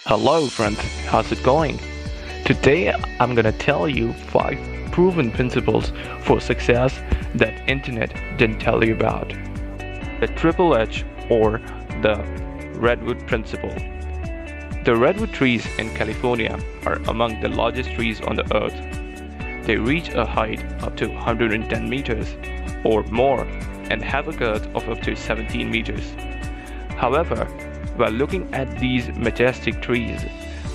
Hello friends, how's it going? Today I'm gonna tell you 5 proven principles for success that internet didn't tell you about. The Triple H or the Redwood Principle. The redwood trees in California are among the largest trees on the earth. They reach a height up to 110 meters or more and have a girth of up to 17 meters. However, while looking at these majestic trees,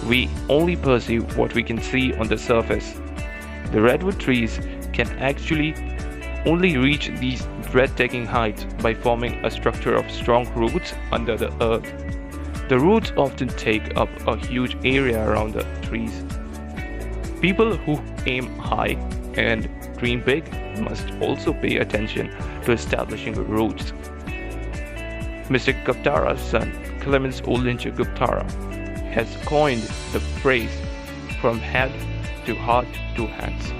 we only perceive what we can see on the surface. The redwood trees can actually only reach these breathtaking heights by forming a structure of strong roots under the earth. The roots often take up a huge area around the trees. People who aim high and dream big must also pay attention to establishing roots. Mr. Guptara's son, Clemens Oeliinger Guptara, has coined the phrase from head to heart to hands.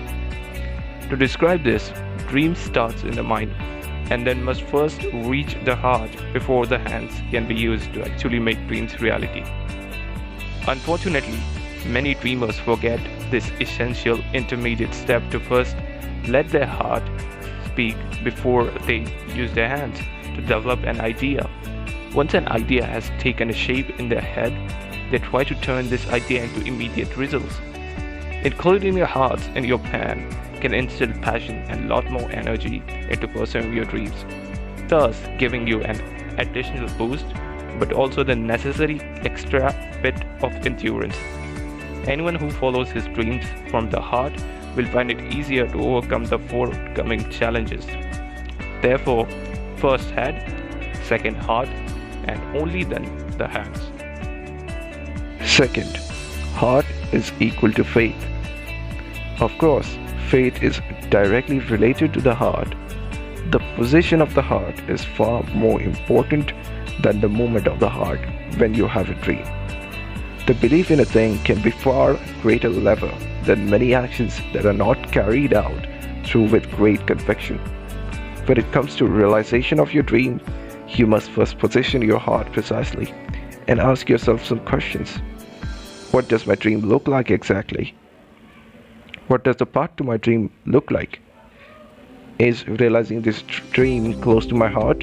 To describe this, dream starts in the mind and then must first reach the heart before the hands can be used to actually make dreams reality. Unfortunately, many dreamers forget this essential intermediate step to first let their heart speak before they use their hands to develop an idea. Once an idea has taken a shape in their head, they try to turn this idea into immediate results. Including your hearts and your plan can instill passion and lot more energy into pursuing your dreams, thus giving you an additional boost but also the necessary extra bit of endurance. Anyone who follows his dreams from the heart will find it easier to overcome the forthcoming challenges. Therefore, first head, second heart, and only then the hands. Second, heart is equal to faith. Of course, faith is directly related to the heart. The position of the heart is far more important than the movement of the heart when you have a dream. The belief in a thing can be far greater lever than many actions that are not carried out through with great conviction. When it comes to realization of your dream, you must first position your heart precisely and ask yourself some questions. What does my dream look like exactly? What does the path to my dream look like? Is realizing this dream close to my heart?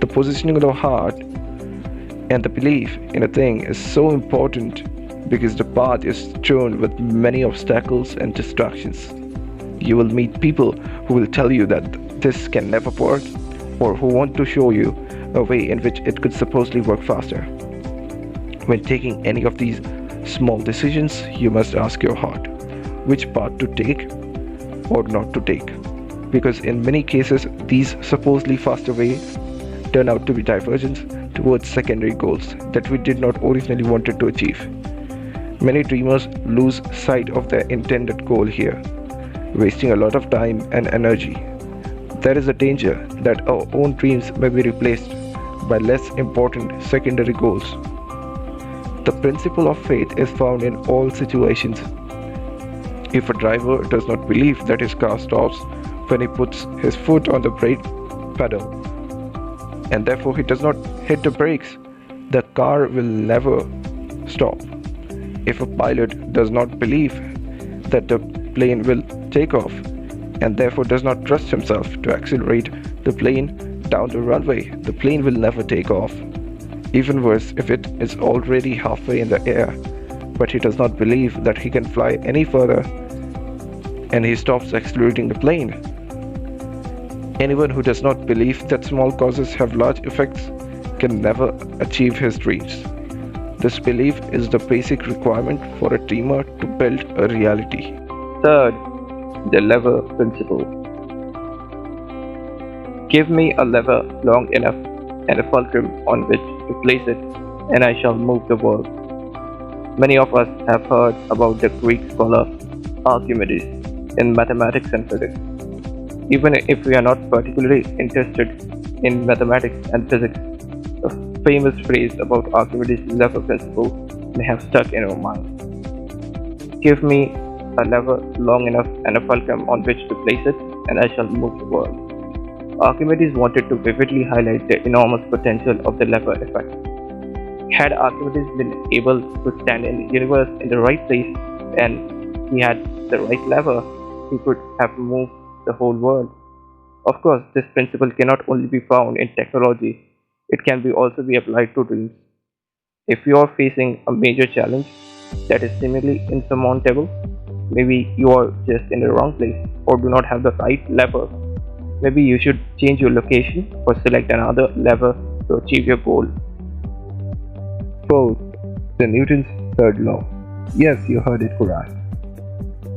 The positioning of the heart and the belief in a thing is so important because the path is strewn with many obstacles and distractions. You will meet people who will tell you that this can never work, or who want to show you a way in which it could supposedly work faster. When taking any of these small decisions, you must ask your heart which path to take or not to take, because in many cases these supposedly faster ways turn out to be divergence towards secondary goals that we did not originally wanted to achieve. Many dreamers lose sight of their intended goal here, wasting a lot of time and energy. There is a danger that our own dreams may be replaced by less important secondary goals. The principle of faith is found in all situations. If a driver does not believe that his car stops when he puts his foot on the brake pedal, and therefore he does not hit the brakes, the car will never stop. If a pilot does not believe that the plane will take off, and therefore does not trust himself to accelerate the plane down the runway, the plane will never take off. Even worse, if it is already halfway in the air, but he does not believe that he can fly any further, and he stops accelerating the plane. Anyone who does not believe that small causes have large effects can never achieve his dreams. This belief is the basic requirement for a dreamer to build a reality. Third, the lever principle. Give me a lever long enough and a fulcrum on which to place it, and I shall move the world. Many of us have heard about the Greek scholar Archimedes in mathematics and physics. Even if we are not particularly interested in mathematics and physics, a famous phrase about Archimedes' lever principle may have stuck in our mind. Give me a lever long enough and a fulcrum on which to place it, and I shall move the world. Archimedes wanted to vividly highlight the enormous potential of the lever effect. Had Archimedes been able to stand in the universe in the right place and he had the right lever, he could have moved the whole world. Of course, this principle cannot only be found in technology, it can be also be applied to dreams. If you are facing a major challenge that is seemingly insurmountable, maybe you are just in the wrong place or do not have the right lever. Maybe you should change your location or select another lever to achieve your goal. Fourth, the Newton's third law. Yes, you heard it correct.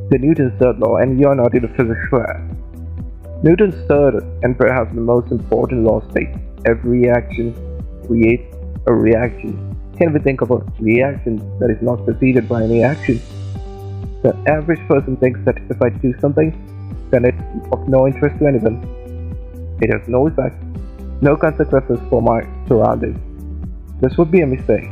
The Newton's third law, and you're not in a physics class. Newton's third and perhaps the most important law states every action creates a reaction. Can we think of a reaction that is not preceded by any action? The average person thinks that if I do something, then it's of no interest to anyone. It has no effect, no consequences for my surroundings. This would be a mistake.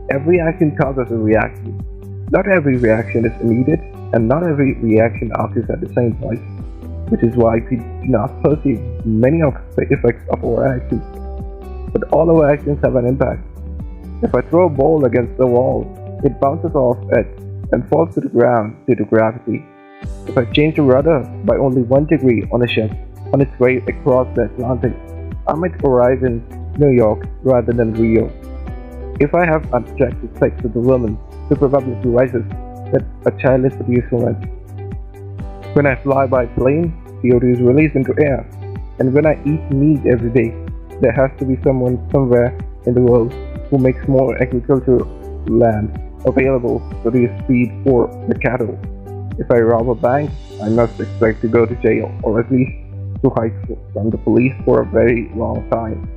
Every action causes a reaction. Not every reaction is immediate, and not every reaction occurs at the same point, which is why we do not perceive many of the effects of our actions. But all our actions have an impact. If I throw a ball against the wall, it bounces off it and falls to the ground due to gravity. If I change the rudder by only 1 degree on a ship on its way across the Atlantic, I might arrive in New York rather than Rio. If I have unprotected sex with a woman, the probability rises that a child is produced from it. When I fly by plane, CO2 is released into air. And when I eat meat every day, there has to be someone somewhere in the world who makes more agricultural land available to produce feed for the cattle. If I rob a bank, I must expect to go to jail or at least to hide from the police for a very long time.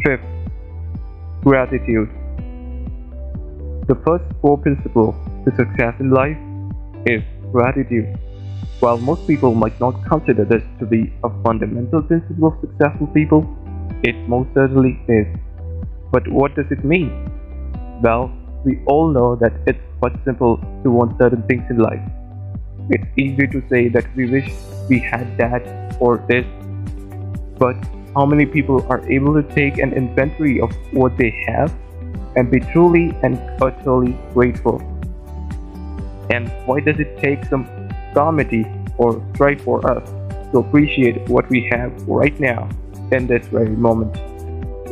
Fifth, gratitude. The first core principle to success in life is gratitude. While most people might not consider this to be a fundamental principle of successful people, it most certainly is. But what does it mean? Well, we all know that it's quite simple to want certain things in life. It's easy to say that we wish we had that or this, but how many people are able to take an inventory of what they have and be truly and utterly grateful? And why does it take some calamity or strife for us to appreciate what we have right now in this very moment?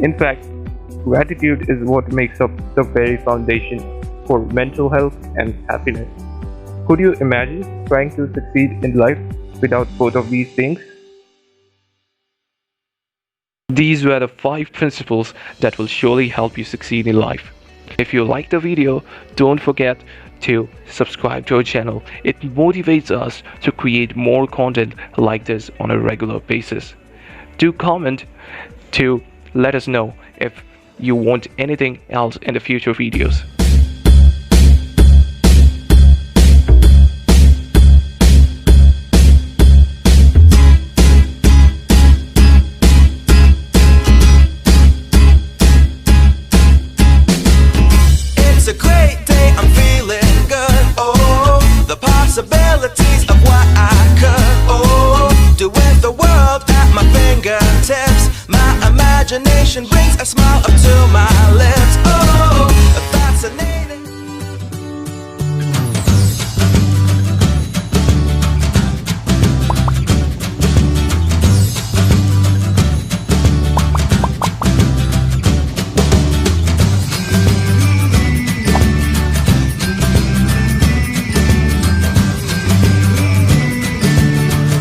In fact, gratitude is what makes up the very foundation for mental health and happiness. Could you imagine trying to succeed in life without both of these things? These were the 5 principles that will surely help you succeed in life. If you liked the video, don't forget to subscribe to our channel. It motivates us to create more content like this on a regular basis. Do comment to let us know if you want anything else in the future videos. It's a great day, I'm feeling good. Oh, the possibilities of what I could, oh, do with the world at my fingertips. My imagination brings a smile up to my lips. Oh, fascinating.